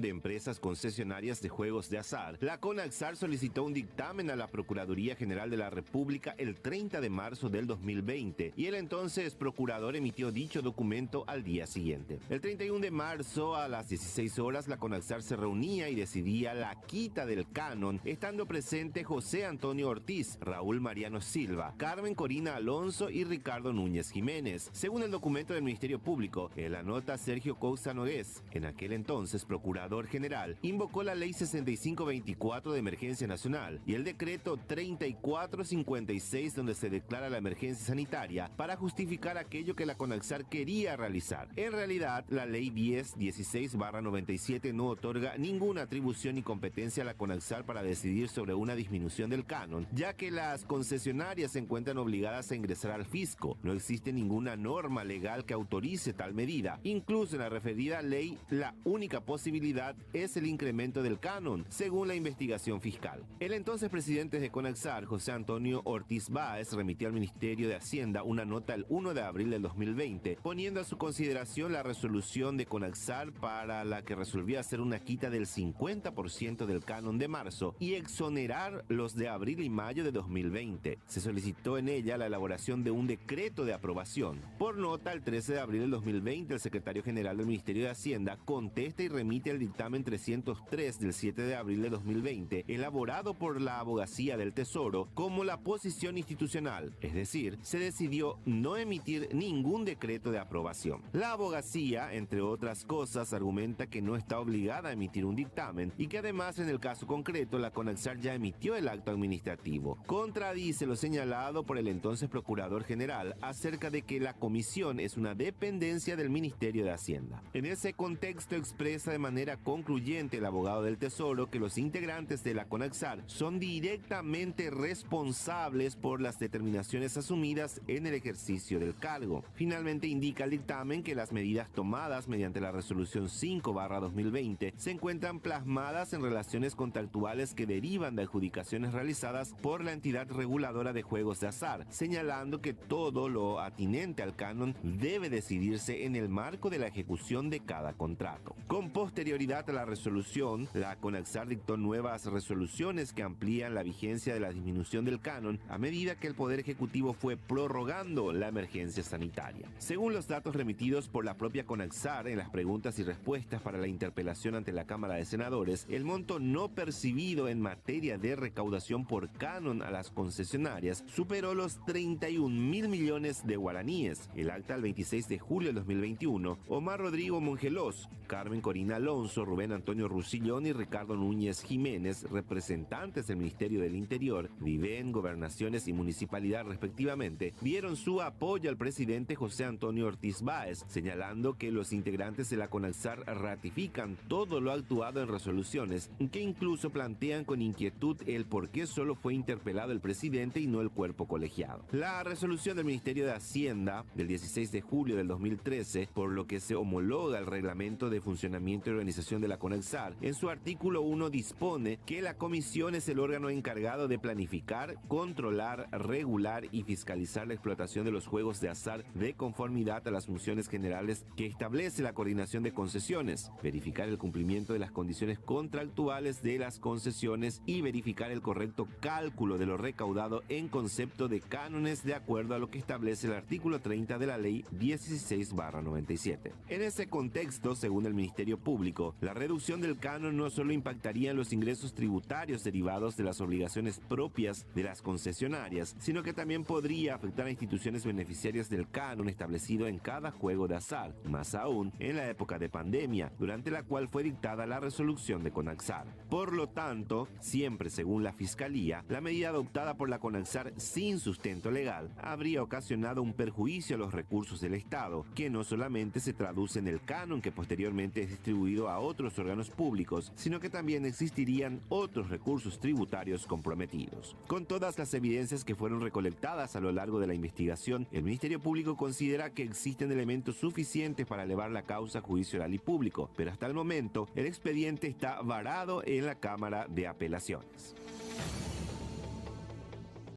de empresas concesionarias de juegos de azar, la CONAXAR solicitó un dictamen a la Procuraduría General de la República el 30 de marzo del 2020 y el entonces procurador emitió dicho documento al día siguiente. El 31 de marzo a las 16 horas la CONAXAR se reunía y decidía la quita del canon, estando presente José Antonio Ortiz, Raúl Mariano Silva, Carmen Corina Alonso y Ricardo Núñez Jiménez. Según el documento del Ministerio Público, en la nota Sergio Cousa Nogués, en aquel entonces procurador general, invocó la Ley 6524 de Emergencia Nacional y el decreto 3456 donde se declara la emergencia sanitaria para justificar aquello que la CONAXAR quería realizar. En realidad, la Ley 1016/97 no otorga ninguna atribución ni competencia a la CONAXAR para decidir sobre una disminución del canon, ya que las concesionarias se encuentran obligadas a ingresar al fisco. No existe ninguna norma legal que autorice tal medida. Incluso en la referida ley, la única posibilidad es el incremento del canon, según la investigación fiscal. El entonces presidente de CONAXAR, José Antonio Ortiz Báez, remitió al Ministerio de Hacienda una nota el 1 de abril del 2020, poniendo a su consideración la resolución de CONAXAR para la que resolvía hacer una quita del 50% del canon de marzo y exonerar los de abril y mayo de 2020. Se solicitó en ella la elaboración de un decreto de aprobación. Por nota, el 13 de abril del 2020, el secretario general del Ministerio de Hacienda contesta y remite el dictamen 303 del 7 de abril de 2020, elaborado por la Abogacía del Tesoro, como la posición institucional, es decir, se decidió no emitir ningún decreto de aprobación. La Abogacía, entre otras cosas, argumenta que no está obligada a emitir un dictamen y que además en el caso concreto la CONAXAR ya emitió el acto administrativo. Contradice lo señalado por el entonces Procurador General acerca de que la comisión es una dependencia del Ministerio de Hacienda. En ese contexto expresa de manera concluyente el abogado del Tesoro que los integrantes de la CONAXAR son directamente responsables por las determinaciones asumidas en el ejercicio del cargo. Finalmente indica el dictamen que las medidas tomadas mediante la resolución 5/2020 se encuentran plasmadas en relaciones contractuales que derivan de adjudicaciones realizadas por la entidad reguladora de juegos de azar, señalando que todo lo atinente al canon debe decidirse en el marco de la ejecución de cada contrato. Con posterioridad a la resolución, la CONAXAR dictó nuevas resoluciones que amplían la vigencia de la disminución del canon a medida que el Poder Ejecutivo fue prorrogando la emergencia sanitaria. Según los datos remitidos por la propia CONAXAR en las preguntas y respuestas para la interpelación ante la Cámara de Senadores, el monto no percibido en materia de recaudación por canon a las concesionarias superó los 31.000 millones de guaraníes. El acta del 26 de julio del 2021, Omar Rodrigo Mongelós, Carmen Corina Alonso, Rubén Antonio Rusillón y Ricardo Núñez Jiménez, representantes del Ministerio del Interior, Viven, Gobernaciones y Municipalidad respectivamente, dieron su apoyo al presidente José Antonio Ortiz Báez, señalando que los integrantes de la CONAXAR ratifican todo lo actuado en resoluciones, que incluso plantean con inquietud el por qué solo fue interpelado el presidente y no el cuerpo colegiado. La resolución del Ministerio de Hacienda del 16 de julio del 2013, por lo que se homologa el reglamento de funcionamiento y organización de la CONAXAR, en su artículo 1 dispone que la comisión es el órgano encargado de planificar, controlar, regular y fiscalizar la explotación de los juegos de azar de conformidad a las funciones generales que establece la coordinación de concesiones, verificar el cumplimiento de las condiciones contractuales de las concesiones y verificar el correcto cálculo de lo recaudado en concepto de cánones de acuerdo a lo que establece el artículo 30 de la Ley 16/97. En ese contexto, según el Ministerio Público, la reducción del canon no solo impactaría en los ingresos tributarios derivados de las obligaciones propias de las concesionarias, sino que también podría afectar a instituciones beneficiarias del canon establecido en cada juego de azar, más aún en la época de pandemia, durante la cual fue dictada la resolución de CONAXAR. Por lo tanto, siempre según la Fiscalía, la medida adoptada por la CONAXAR sin sustento legal habría ocasionado un perjuicio a los recursos del Estado, que no solamente se traduce en el canon que posteriormente es distribuido a otros órganos públicos, sino que también existirían otros recursos tributarios comprometidos. Con todas las evidencias que fueron recolectadas a lo largo de la investigación, el Ministerio Público considera que existen elementos suficientes para elevar la causa a juicio oral y público, pero hasta el momento el expediente está varado en la Cámara de Apelaciones.